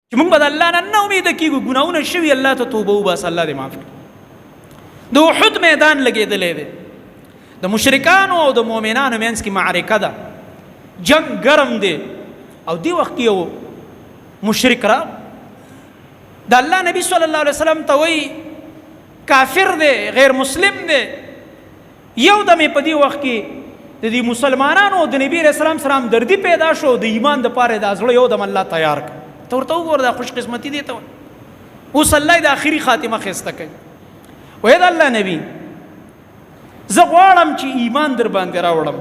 چې موږ به د الله نه نه امیده کېږو، ګناهونه شوي الله ته توبه وباسه، الله دې معاف کړي. د احد میدان لګېدلی دی، د مشرکانو او د مؤمنانو منځ کې معرکه ده، جنگ ګرم دی. او دی وخت کې یو مشرک را د الله نبی صلی الله علیه وسلم ته وایي کافر دی، غیر مسلم دی. یو دمې په دې وخت کې د دې مسلمانانو د نبی علیه السلام سره همدردي پیدا شو، د ایمان دپاره د زړه یو دم الله تیار کړ. ته ورته وګوره دا خوش قسمتي دی ته وایي. اوس الله د آخري خاتمه ښایسته کوي. وایي د الله نبی زه غواړم چې ایمان در باندې راوړم،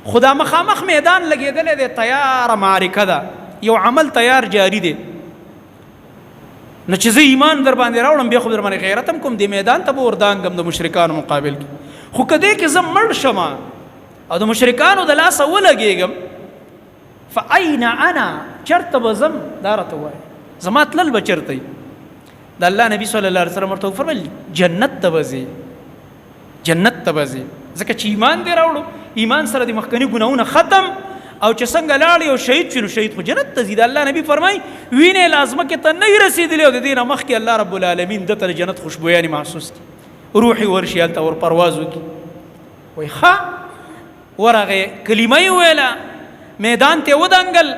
خو دا مخامخ میدان لګېدلی دی، تیاره معرکه ده، یو عمل تیار جاری دی. نو چې زه ایمان در باندې راوړم بیا خو در باندې غیرت هم کوم، دې میدان ته به وردانګم د مشرکانو مقابل کې. خو که دې کې زه مړ شم او د مشرکانو د لاسه ولګېږم، فاین انا، چېرته به ځم دا راته ووایه، زما تلل به چېرته وي؟ د الله نبی صلی الله علیه وسلم ورته وفرمیل جنت ته به ځې، جنت ته به ځې، ځکه چې ایمان دې راوړو، ایمان سره د مخکني ګناهونه ختم، او چې څنګه لاړ یو شهید شي نو شهید خو جنت ته ځي. د الله نبی فرمایي وینې لازمکې ته نه وي رسېدلې او د دې نه مخکې الله رب العالمین ده ته د جنت خوشبویانې محسوس کړي، روح یې ورشي هلته ور پرواز وکړي. وایي ښه ورغې کلمه یې وویله، میدان ته یې ودانګل.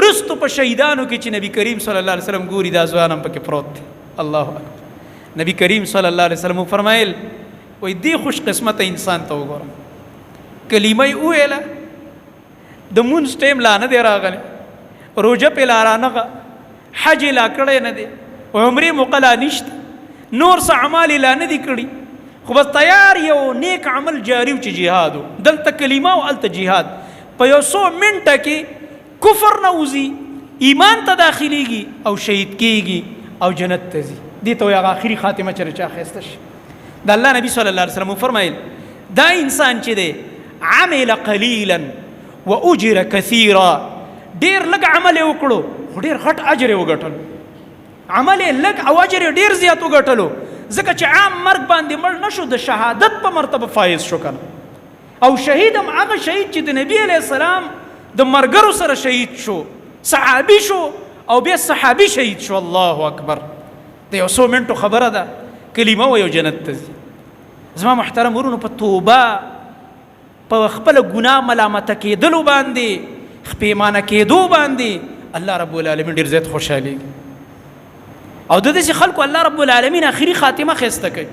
رستو په شهیدانو کې چې نبی کریم صلی الله علیه وسلم ګوري دا ځوان هم پکې پروت دی. الله اکبر. نبی کریم صلی الله علیه وسلم فرمایل وایي دې خوش قسمته انسان ته وګوره، کلمه یې وویله، د مونځ ټیم لا نه دی راغلی، روژه پې لا رانغه، حج یې لا کړی نه دی، عمرې موقع لا نشته، نور څه اعمال یې لا نه دي کړي، خو بس تیار یو نیک عمل جاري و چې جهاد و. دلته کلمه او هلته جهاد، په یو څو منټه کې کفر نه وځي، ایمان ته داخلیږي او شهید کېږي او جنت ته ځي. دې ته وایي هغه آخري خاتمه چې چا ښایسته شي. د الله نبی صلی الله علیه وسلم وفرمایل دا انسان چې دی عمل قلیلا و اجر کثیرا، ډېر لږ عمل یې وکړو خو ډېر غټ اجر یې وګټلو، عمل یې لږ او اجر یې ډېر زیات وګټلو، ځکه چې عام مرګ باندې مړ نه شو، د شهادت په مرتبه فایز شو کنه. او شهید هم هغه شهید چې د نبی علیه السلام د ملګرو سره شهید شو، صحابي شو او بیا صحابي شهید شو. الله اکبر. د یو څو منټو خبره ده، کلمه وایي او جنت ته ځي. زما محترم ورونو، په توبه، په خپل ګناه ملامته کېدلو باندې، پښیمانه کېدو باندې الله رب العالمین ډېر زیات خوشحالېږي. او د داسې خلکو الله رب العالمین آخري خاتمه ښایسته کوي.